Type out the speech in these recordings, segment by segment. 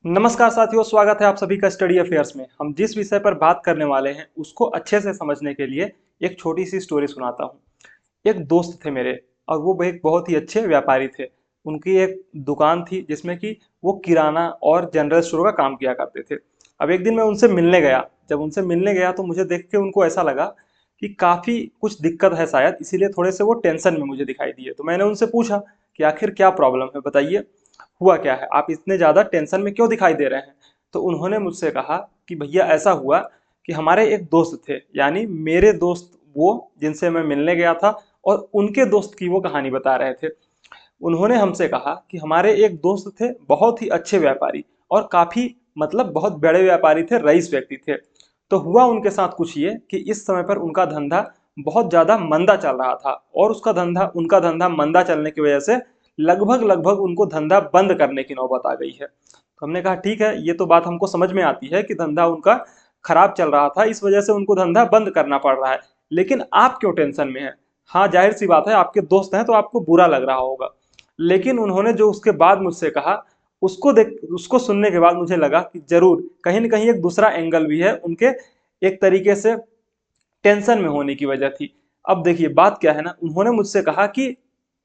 नमस्कार साथियों, स्वागत है आप सभी का स्टडी अफेयर्स में। हम जिस विषय पर बात करने वाले हैं उसको अच्छे से समझने के लिए एक छोटी सी स्टोरी सुनाता हूँ। एक दोस्त थे मेरे और वो एक बहुत ही अच्छे व्यापारी थे। उनकी एक दुकान थी जिसमें कि वो किराना और जनरल स्टोर का काम किया करते थे। अब एक दिन मैं उनसे मिलने गया। जब उनसे मिलने गया तो मुझे देख के उनको ऐसा लगा कि काफ़ी कुछ दिक्कत है शायद, इसीलिए थोड़े से वो टेंशन में मुझे दिखाई दिए। तो मैंने उनसे पूछा कि आखिर क्या प्रॉब्लम है, बताइए, हुआ क्या है, आप इतने ज़्यादा टेंशन में क्यों दिखाई दे रहे हैं। तो उन्होंने मुझसे कहा कि भैया ऐसा हुआ कि हमारे एक दोस्त थे, यानी मेरे दोस्त वो जिनसे मैं मिलने गया था, और उनके दोस्त की वो कहानी बता रहे थे। उन्होंने हमसे कहा कि हमारे एक दोस्त थे, बहुत ही अच्छे व्यापारी और काफ़ी मतलब बहुत बड़े व्यापारी थे, रईस व्यक्ति थे। तो हुआ उनके साथ कुछ ये कि इस समय पर उनका धंधा बहुत ज़्यादा मंदा चल रहा था, और उनका धंधा मंदा चलने की वजह से लगभग लगभग उनको धंधा बंद करने की नौबत आ गई है। तो हमने कहा ठीक है, ये तो बात हमको समझ में आती है कि धंधा उनका खराब चल रहा था, इस वजह से उनको धंधा बंद करना पड़ रहा है। लेकिन आप क्यों टेंशन में हैं? हाँ, जाहिर सी बात है, आपके दोस्त हैं तो आपको बुरा लग रहा होगा। लेकिन उन्होंने जो उसके बाद मुझसे कहा, उसको सुनने के बाद मुझे लगा कि जरूर कहीं ना कहीं एक दूसरा एंगल भी है उनके एक तरीके से टेंशन में होने की वजह थी। अब देखिए बात क्या है ना, उन्होंने मुझसे कहा कि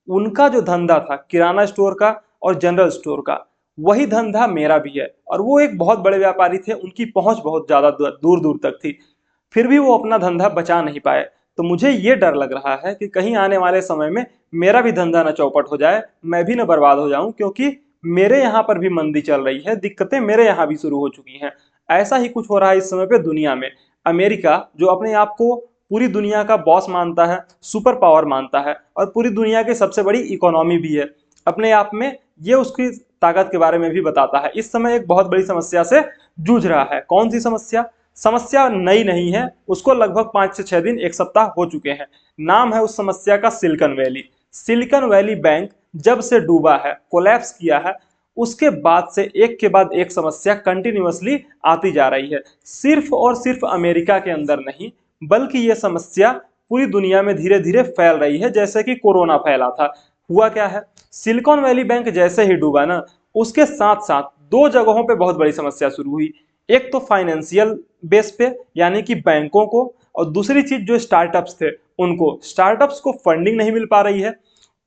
उनका जो धंधा था किराना स्टोर का और जनरल स्टोर का, वही धंधा मेरा भी है, और वो एक बहुत बड़े व्यापारी थे, उनकी पहुंच बहुत ज्यादा दूर दूर तक थी। फिर भी वो अपना धंधा बचा नहीं पाए। तो मुझे ये डर लग रहा है कि कहीं आने वाले समय में मेरा भी धंधा न चौपट हो जाए, मैं भी न बर्बाद हो जाऊं, क्योंकि मेरे यहाँ पर भी मंदी चल रही है, दिक्कतें मेरे यहाँ भी शुरू हो चुकी हैं। ऐसा ही कुछ हो रहा है इस समय पे दुनिया में। अमेरिका जो अपने आप को पूरी दुनिया का बॉस मानता है, सुपर पावर मानता है, और पूरी दुनिया की सबसे बड़ी इकोनॉमी भी है अपने आप में, ये उसकी ताकत के बारे में भी बताता है, इस समय एक बहुत बड़ी समस्या से जूझ रहा है। कौन सी समस्या? समस्या नई नहीं है, उसको लगभग 5 से 6 दिन, एक सप्ताह हो चुके हैं। नाम है उस समस्या का silicon valley. Silicon valley bank जब से डूबा है, कोलैप्स किया है, उसके बाद से एक के बाद एक समस्या कंटिन्यूअसली आती जा रही है। सिर्फ और सिर्फ अमेरिका के अंदर नहीं, बल्कि यह समस्या पूरी दुनिया में धीरे धीरे फैल रही है, जैसे कि कोरोना फैला था। हुआ क्या है, सिलिकॉन वैली बैंक जैसे ही डूबा ना, उसके साथ साथ दो जगहों पे बहुत बड़ी समस्या शुरू हुई। एक तो फाइनेंशियल बेस पे, यानी कि बैंकों को, और दूसरी चीज जो स्टार्टअप्स थे उनको, स्टार्टअप्स को फंडिंग नहीं मिल पा रही है।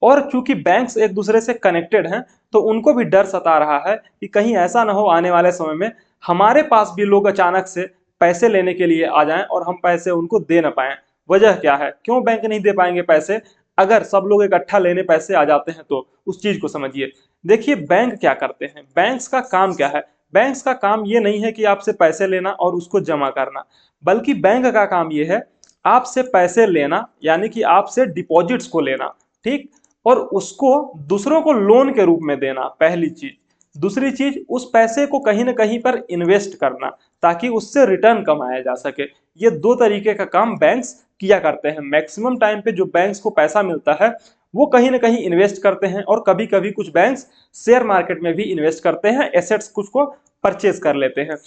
और चूंकि बैंक्स एक दूसरे से कनेक्टेड हैं, तो उनको भी डर सता रहा है कि कहीं ऐसा ना हो आने वाले समय में हमारे पास भी लोग अचानक से पैसे लेने के लिए आ जाएं और हम पैसे उनको दे ना पाएं। वजह क्या है, क्यों बैंक नहीं दे पाएंगे पैसे? अगर सब लोग इकट्ठा लेने पैसे आ जाते हैं तो उस चीज को समझिए। देखिए बैंक क्या करते हैं, बैंक्स का काम क्या है? बैंक्स का काम ये नहीं है कि आपसे पैसे लेना और उसको जमा करना, बल्कि बैंक का काम ये है आपसे पैसे लेना, यानी कि आपसे डिपॉजिट्स को लेना, ठीक, और उसको दूसरों को लोन के रूप में देना, पहली चीज। दूसरी चीज, उस पैसे को कहीं ना कहीं पर इन्वेस्ट करना, ताकि उससे रिटर्न कमाया जा सके। ये दो तरीके का काम बैंक्स किया करते हैं। मैक्सिमम टाइम पे जो बैंक्स को पैसा मिलता है वो कहीं ना कहीं इन्वेस्ट करते हैं, और कभी कभी कुछ बैंक्स शेयर मार्केट में भी इन्वेस्ट करते हैं, एसेट्स कुछ को परचेज कर लेते हैं।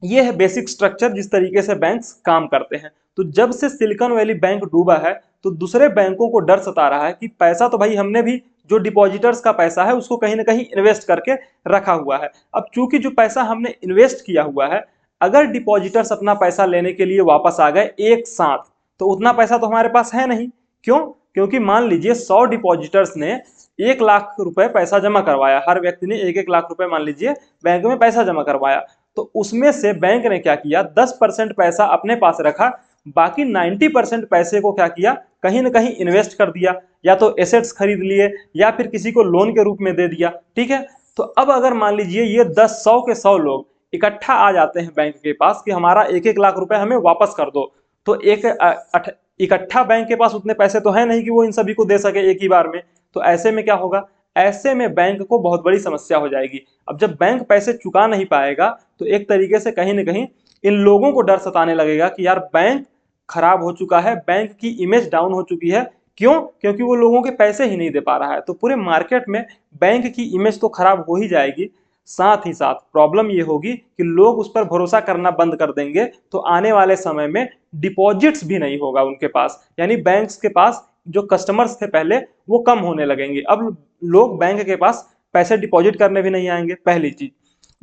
ये है बेसिक स्ट्रक्चर जिस तरीके से बैंक्स काम करते हैं। तो जब से सिलिकॉन वैली बैंक डूबा है, तो दूसरे बैंकों को डर सता रहा है कि पैसा तो भाई हमने भी, जो डिपॉजिटर्स का पैसा है उसको कहीं ना कहीं इन्वेस्ट करके रखा हुआ है। अब चूंकि जो पैसा हमने इन्वेस्ट किया हुआ है, अगर डिपॉजिटर्स अपना पैसा लेने के लिए वापस आ गए एक साथ, तो उतना पैसा तो हमारे पास है नहीं। क्यों? क्योंकि मान लीजिए 100 डिपॉजिटर्स ने 1 लाख रुपए पैसा जमा करवाया, हर व्यक्ति ने 1-1 लाख रुपए मान लीजिए बैंक में पैसा जमा करवाया। तो उसमें से बैंक ने क्या किया, 10% पैसा अपने पास रखा, बाकी 90% पैसे को क्या किया, कहीं ना कहीं इन्वेस्ट कर दिया, या तो एसेट्स खरीद लिए या फिर किसी को लोन के रूप में दे दिया। ठीक है, तो अब अगर मान लीजिए ये 100 के 100 लोग इकट्ठा आ जाते हैं बैंक के पास कि हमारा 1-1 लाख रुपए हमें वापस कर दो, तो इकट्ठा बैंक के पास उतने पैसे तो है नहीं कि वो इन सभी को दे सके एक ही बार में। तो ऐसे में क्या होगा, ऐसे में बैंक को बहुत बड़ी समस्या हो जाएगी। अब जब बैंक पैसे चुका नहीं पाएगा, तो एक तरीके से कहीं ना कहीं इन लोगों को डर सताने लगेगा कि यार बैंक खराब हो चुका है, बैंक की इमेज डाउन हो चुकी है। क्यों? क्योंकि वो लोगों के पैसे ही नहीं दे पा रहा है। तो पूरे मार्केट में बैंक की इमेज तो खराब हो ही जाएगी, साथ ही साथ प्रॉब्लम ये होगी कि लोग उस पर भरोसा करना बंद कर देंगे। तो आने वाले समय में डिपॉजिट्स भी नहीं होगा उनके पास, यानी बैंक्स के पास जो कस्टमर्स थे पहले वो कम होने लगेंगे। अब लोग बैंक के पास पैसे डिपॉजिट करने भी नहीं आएंगे, पहली चीज।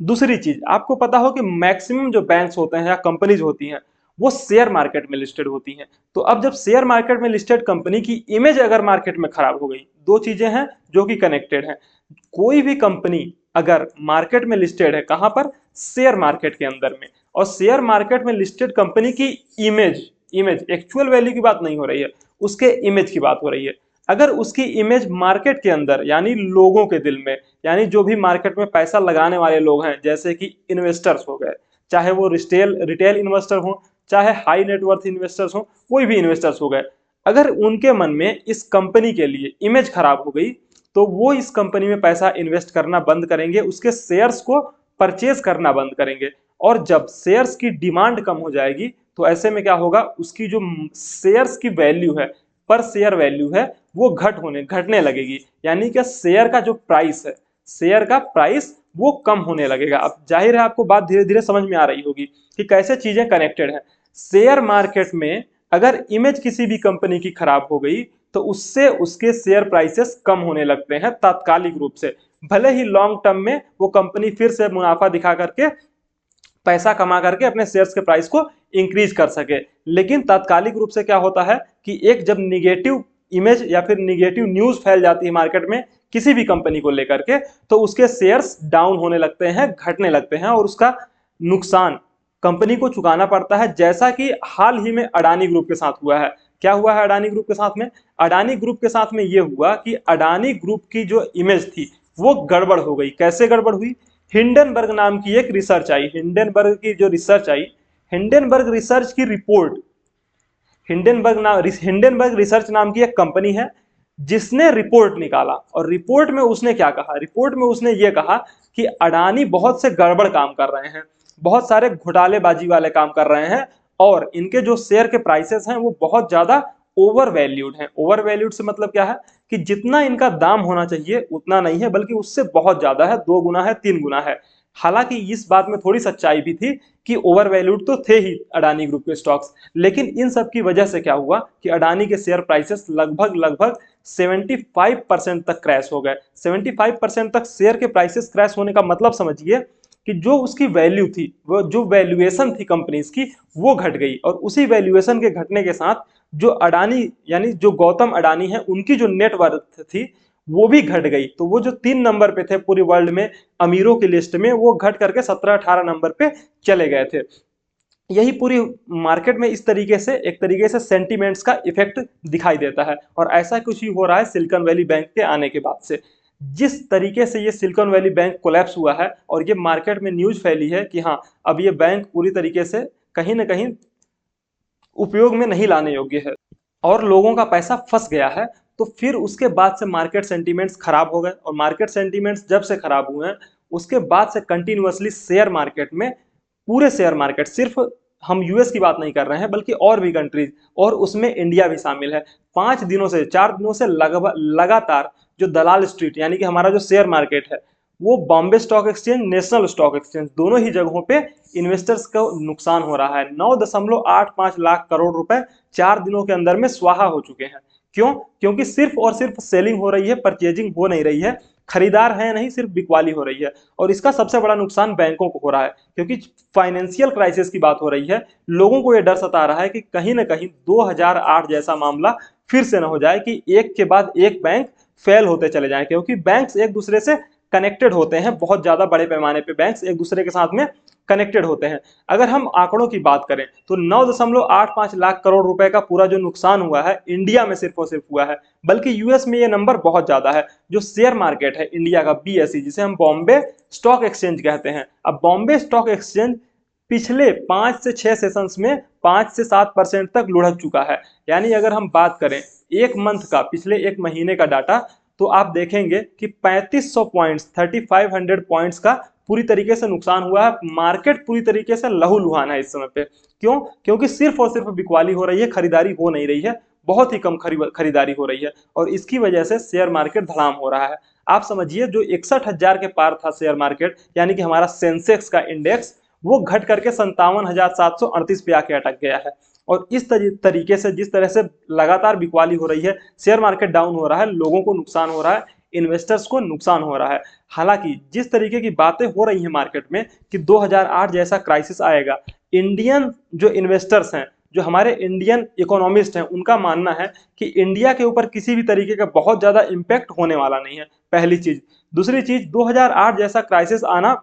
दूसरी चीज, आपको पता हो कि मैक्सिमम जो बैंक्स होते हैं या कंपनीज होती हैं वो शेयर मार्केट में लिस्टेड होती हैं। तो अब जब शेयर मार्केट में लिस्टेड कंपनी की इमेज अगर मार्केट में खराब हो गई, दो चीजें हैं जो कि कनेक्टेड हैं। कोई भी कंपनी अगर मार्केट में लिस्टेड है, कहां पर, शेयर मार्केट के अंदर में, और शेयर मार्केट में लिस्टेड कंपनी की इमेज, इमेज एक्चुअल वैल्यू की बात नहीं हो रही है, उसके इमेज की बात हो रही है। अगर उसकी इमेज मार्केट के अंदर यानी लोगों के दिल में, यानी जो भी मार्केट में पैसा लगाने वाले लोग हैं जैसे कि इन्वेस्टर्स हो गए, चाहे वो रिटेल रिटेल इन्वेस्टर हो, चाहे हाई नेटवर्थ इन्वेस्टर्स हो, कोई भी इन्वेस्टर्स हो गए, अगर उनके मन में इस कंपनी के लिए इमेज खराब हो गई तो वो इस कंपनी में पैसा इन्वेस्ट करना बंद करेंगे, उसके शेयर्स को परचेज करना बंद करेंगे। और जब शेयर्स की डिमांड कम हो जाएगी तो ऐसे में क्या होगा, उसकी जो शेयर्स की वैल्यू है, पर शेयर वैल्यू है, वो घटने लगेगी। यानी कि शेयर का जो प्राइस है, शेयर का प्राइस वो कम होने लगेगा। अब जाहिर है आपको बात धीरे धीरे समझ में आ रही होगी कि कैसे चीजें कनेक्टेड है। शेयर मार्केट में अगर इमेज किसी भी कंपनी की खराब हो गई तो उससे उसके शेयर प्राइसेस कम होने लगते हैं तात्कालिक रूप से। भले ही लॉन्ग टर्म में वो कंपनी फिर से मुनाफा दिखा करके, पैसा कमा करके अपने शेयर्स के प्राइस को इंक्रीज कर सके, लेकिन तात्कालिक रूप से क्या होता है कि एक जब निगेटिव इमेज या फिर निगेटिव न्यूज फैल जाती है मार्केट में किसी भी कंपनी को लेकर के, तो उसके शेयर्स डाउन होने लगते हैं, घटने लगते हैं, और उसका नुकसान कंपनी को चुकाना पड़ता है। जैसा कि हाल ही में अडानी ग्रुप के साथ हुआ है। क्या हुआ है अडानी ग्रुप के साथ में? अडानी ग्रुप के साथ में यह हुआ कि अडानी ग्रुप की जो इमेज थी वो गड़बड़ हो गई। कैसे गड़बड़ हुई? हिंडनबर्ग नाम की एक रिसर्च आई, हिंडनबर्ग की जो रिसर्च आई, हिंडनबर्ग रिसर्च की रिपोर्ट, हिंडनबर्ग रिसर्च नाम की एक कंपनी है जिसने रिपोर्ट निकाला, और रिपोर्ट में उसने क्या कहा, रिपोर्ट में उसने ये कहा कि अडानी बहुत से गड़बड़ काम कर रहे हैं, बहुत सारे घोटालेबाजी वाले काम कर रहे हैं, और इनके जो शेयर के प्राइसेस हैं वो बहुत ज्यादा ओवर वैल्यूड हैं। ओवर वैल्यूड से मतलब क्या है कि जितना इनका दाम होना चाहिए उतना नहीं है, बल्कि उससे बहुत ज्यादा है, 2 गुना है, 3 गुना है। हालांकि इस बात में थोड़ी सच्चाई भी थी कि ओवर वैल्यूड तो थे ही अडानी ग्रुप के स्टॉक्स, लेकिन इन सब की वजह से क्या हुआ कि अडानी के शेयर प्राइसेस लगभग लगभग 75% तक क्रैश हो गए। 75% तक शेयर के प्राइसेस क्रैश होने का मतलब समझिए कि जो उसकी वैल्यू थी, वो जो वैल्यूएशन थी कंपनीज की, वो घट गई, और उसी वैल्यूएशन के घटने के साथ जो अडानी यानी जो गौतम अडानी है उनकी जो नेटवर्थ थी वो भी घट गई। तो वो जो 3 नंबर पे थे पूरी वर्ल्ड में अमीरों की लिस्ट में, वो घट करके 17-18 नंबर पे चले गए थे। यही पूरी मार्केट में इस तरीके से एक तरीके से सेंटीमेंट्स का इफेक्ट दिखाई देता है, और ऐसा कुछ ही हो रहा है सिलिकॉन वैली बैंक के आने के बाद से। जिस तरीके से ये सिलिकॉन वैली बैंक कोलैप्स हुआ है और ये मार्केट में न्यूज फैली है कि हाँ अब ये बैंक पूरी तरीके से कहीं ना कहीं उपयोग में नहीं लाने योग्य है और लोगों का पैसा फंस गया है, तो फिर उसके बाद से मार्केट सेंटीमेंट्स खराब हो गए, और मार्केट सेंटीमेंट्स जब से खराब हुए हैं उसके बाद से कंटिन्यूअसली शेयर मार्केट में, पूरे शेयर मार्केट, सिर्फ हम यूएस की बात नहीं कर रहे हैं बल्कि और भी कंट्रीज, और उसमें इंडिया भी शामिल है, 5 दिनों से 4 दिनों से लगातार जो दलाल स्ट्रीट यानी कि हमारा जो शेयर मार्केट है वो Bombay stock exchange, national stock exchange, दोनों ही जगहों पे इन्वेस्टर्स को नुकसान हो रहा है। 9.85 लाख करोड़ रुपए 4 दिनों के अंदर में स्वाहा हो चुके हैं। क्यों? क्योंकि सिर्फ और सिर्फ सेलिंग हो रही है, परचेजिंग हो नहीं रही है, खरीदार है नहीं, सिर्फ बिकवाली हो रही है। और इसका सबसे बड़ा नुकसान बैंकों को हो रहा है, क्योंकि फाइनेंशियल क्राइसिस की बात हो रही है। लोगों को यह डर सता रहा है कि कहीं ना कहीं 2008 जैसा मामला फिर से न हो जाए कि एक के बाद एक बैंक फेल होते चले जाएं, क्योंकि बैंक्स एक दूसरे से कनेक्टेड होते हैं, बहुत ज्यादा बड़े पैमाने पे बैंक्स एक दूसरे के साथ में कनेक्टेड होते हैं। अगर हम आंकड़ों की बात करें तो 9.85 लाख करोड़ रुपए का पूरा जो नुकसान हुआ है इंडिया में सिर्फ और सिर्फ हुआ है, बल्कि यूएस में ये नंबर बहुत ज्यादा है। जो शेयर मार्केट है इंडिया का बीएसई, जिसे हम बॉम्बे स्टॉक एक्सचेंज कहते हैं, अब बॉम्बे स्टॉक एक्सचेंज पिछले 5 से 6 सेशंस में 5 से 7% तक लुढ़क चुका है। यानी अगर हम बात करें एक मंथ का, पिछले एक महीने का डाटा, तो आप देखेंगे कि 3500 पॉइंट्स, 3500 पॉइंट्स का पूरी तरीके से नुकसान हुआ है। मार्केट पूरी तरीके से लहूलुहान है इस समय पे। क्यों? क्योंकि सिर्फ और सिर्फ बिकवाली हो रही है, खरीदारी हो नहीं रही है, बहुत ही कम खरीदारी हो रही है, और इसकी वजह से शेयर मार्केट धड़ाम हो रहा है। आप समझिए जो 61,000 के पार था शेयर मार्केट, यानी कि हमारा सेंसेक्स का इंडेक्स, वो घट करके 57,738 पे आके अटक गया है। और इस तरीके से जिस तरह से लगातार बिकवाली हो रही है, शेयर मार्केट डाउन हो रहा है, लोगों को नुकसान हो रहा है, इन्वेस्टर्स को नुकसान हो रहा है। हालांकि जिस तरीके की बातें हो रही हैं मार्केट में कि 2008 जैसा क्राइसिस आएगा, इंडियन जो इन्वेस्टर्स हैं, जो हमारे इंडियन इकोनॉमिस्ट हैं, उनका मानना है कि इंडिया के ऊपर किसी भी तरीके का बहुत ज्यादा इंपैक्ट होने वाला नहीं है, पहली चीज। दूसरी चीज, 2008 जैसा क्राइसिस आना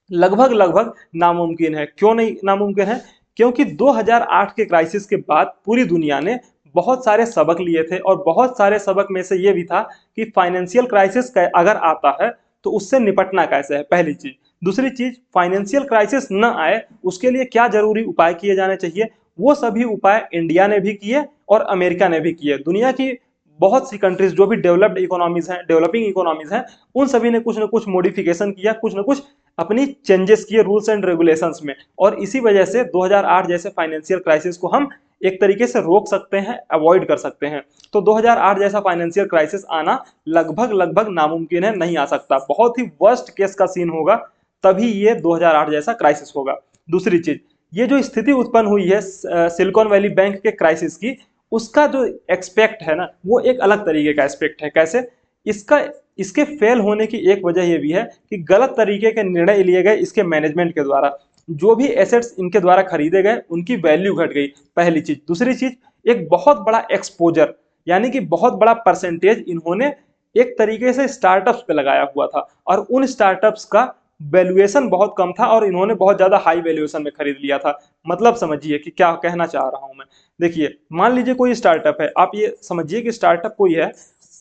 लगभग लगभग नामुमकिन है। क्यों नहीं नामुमकिन है? क्योंकि 2008 के क्राइसिस के बाद पूरी दुनिया ने बहुत सारे सबक लिए थे, और बहुत सारे सबक में से ये भी था कि फाइनेंशियल क्राइसिस अगर आता है तो उससे निपटना कैसे है, पहली चीज। दूसरी चीज, फाइनेंशियल क्राइसिस न आए उसके लिए क्या जरूरी उपाय किए जाने चाहिए, वो सभी उपाय इंडिया ने भी किए और अमेरिका ने भी किए। दुनिया की बहुत सी कंट्रीज जो भी डेवलप्ड इकोनॉमीज हैं, डेवलपिंग इकोनॉमीज हैं, उन सभी ने कुछ ना कुछ मॉडिफिकेशन किया, कुछ ना कुछ अपनी चेंजेस किए रूल्स एंड रेगुलेशंस में, और इसी वजह से 2008 जैसे फाइनेंशियल क्राइसिस को हम एक तरीके से रोक सकते हैं, अवॉइड कर सकते हैं। तो 2008 जैसा फाइनेंशियल क्राइसिस आना लगभग लगभग नामुमकिन है, नहीं आ सकता। बहुत ही वर्स्ट केस का सीन होगा, तभी ये 2008 जैसा क्राइसिस होगा। दूसरी चीज, ये जो स्थिति उत्पन्न हुई है सिलिकॉन वैली बैंक के क्राइसिस की, उसका जो एक्सपेक्ट है ना, वो एक अलग तरीके का एक्सपेक्ट है। कैसे? इसका इसके फेल होने की एक वजह यह भी है कि गलत तरीके के निर्णय लिए गए इसके मैनेजमेंट के द्वारा। जो भी एसेट्स इनके द्वारा खरीदे गए उनकी वैल्यू घट गई, पहली चीज। दूसरी चीज, एक बहुत बड़ा एक्सपोजर, यानी कि बहुत बड़ा परसेंटेज इन्होंने एक तरीके से स्टार्टअप्स पे लगाया हुआ था, और उन स्टार्टअप्स का वैल्यूएशन बहुत कम था, और इन्होंने बहुत ज्यादा हाई वैल्यूएशन में खरीद लिया था। मतलब समझिए कि क्या कहना चाह रहा हूं मैं। देखिए, मान लीजिए कोई स्टार्टअप है, आप ये समझिए कि स्टार्टअप कोई है,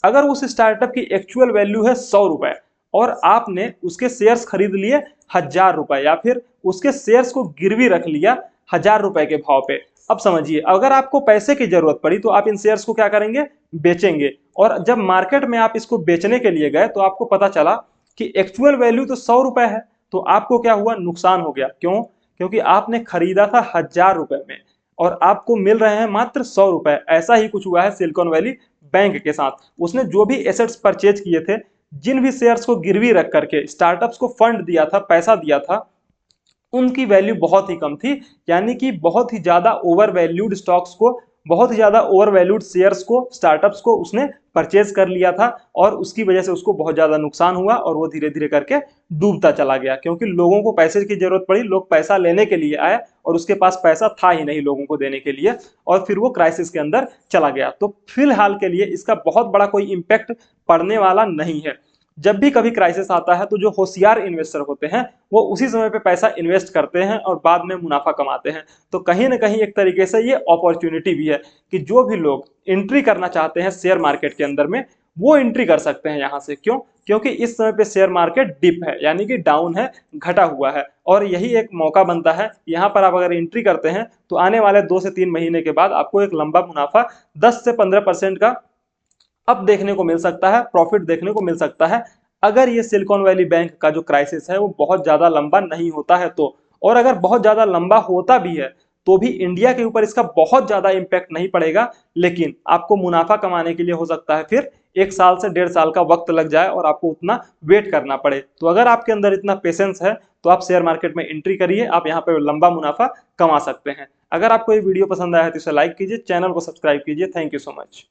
अगर उस स्टार्टअप की एक्चुअल वैल्यू है 100 रुपए, और आपने उसके शेयर्स खरीद लिए 1000 रुपए, या फिर उसके शेयर्स को गिरवी रख लिया 1000 रुपए के भाव पे। अब समझिए, अगर आपको पैसे की जरूरत पड़ी तो आप इन शेयर्स को क्या करेंगे? बेचेंगे। और जब मार्केट में आप इसको बेचने के लिए गए तो आपको पता चला कि एक्चुअल वैल्यू तो 100 रुपए है, तो आपको क्या हुआ? नुकसान हो गया। क्यों? क्योंकि आपने खरीदा था 1000 रुपए में, और आपको मिल रहे हैं मात्र 100 रुपए। ऐसा ही कुछ हुआ है सिलिकॉन वैली बैंक के साथ। उसने जो भी एसेट्स परचेज किए थे, जिन भी शेयर्स को गिरवी रख करके स्टार्टअप्स को फंड दिया था, पैसा दिया था, उनकी वैल्यू बहुत ही कम थी। यानी कि बहुत ही ज्यादा ओवर वैल्यूड स्टॉक्स को, बहुत ही ज्यादा ओवर वैल्यूड शेयर्स को, स्टार्टअप्स को उसने परचेज कर लिया था, और उसकी वजह से उसको बहुत ज्यादा नुकसान हुआ, और वो धीरे धीरे करके डूबता चला गया। क्योंकि लोगों को पैसे की जरूरत पड़ी, लोग पैसा लेने के लिए आए, और उसके पास पैसा था ही नहीं लोगों को देने के लिए, और फिर वो क्राइसिस के अंदर चला गया। तो फिलहाल के लिए इसका बहुत बड़ा कोई इंपैक्ट पड़ने वाला नहीं है। जब भी कभी क्राइसिस आता है तो जो होशियार इन्वेस्टर होते हैं वो उसी समय पे पैसा इन्वेस्ट करते हैं और बाद में मुनाफा कमाते हैं। तो कहीं ना कहीं एक तरीके से ये अपॉर्चुनिटी भी है कि जो भी लोग एंट्री करना चाहते हैं शेयर मार्केट के अंदर में, वो एंट्री कर सकते हैं यहाँ से। क्यों? क्योंकि इस समय पे शेयर मार्केट डिप है, यानी कि डाउन है, घटा हुआ है, और यही एक मौका बनता है। यहाँ पर आप अगर एंट्री करते हैं तो आने वाले 2 से 3 महीने के बाद आपको एक लंबा मुनाफा 10 से 15% का अब देखने को मिल सकता है, प्रॉफिट देखने को मिल सकता है, अगर ये सिलिकॉन वैली बैंक का जो क्राइसिस है वो बहुत ज्यादा लंबा नहीं होता है तो। और अगर बहुत ज्यादा लंबा होता भी है तो भी इंडिया के ऊपर इसका बहुत ज्यादा इंपैक्ट नहीं पड़ेगा, लेकिन आपको मुनाफा कमाने के लिए हो सकता है फिर 1 साल से 1.5 साल का वक्त लग जाए और आपको उतना वेट करना पड़े। तो अगर आपके अंदर इतना पेशेंस है तो आप शेयर मार्केट में एंट्री करिए, आप यहाँ पे लंबा मुनाफा कमा सकते हैं। अगर आपको ये वीडियो पसंद आया है तो इसे लाइक कीजिए, चैनल को सब्सक्राइब कीजिए। Thank you so much.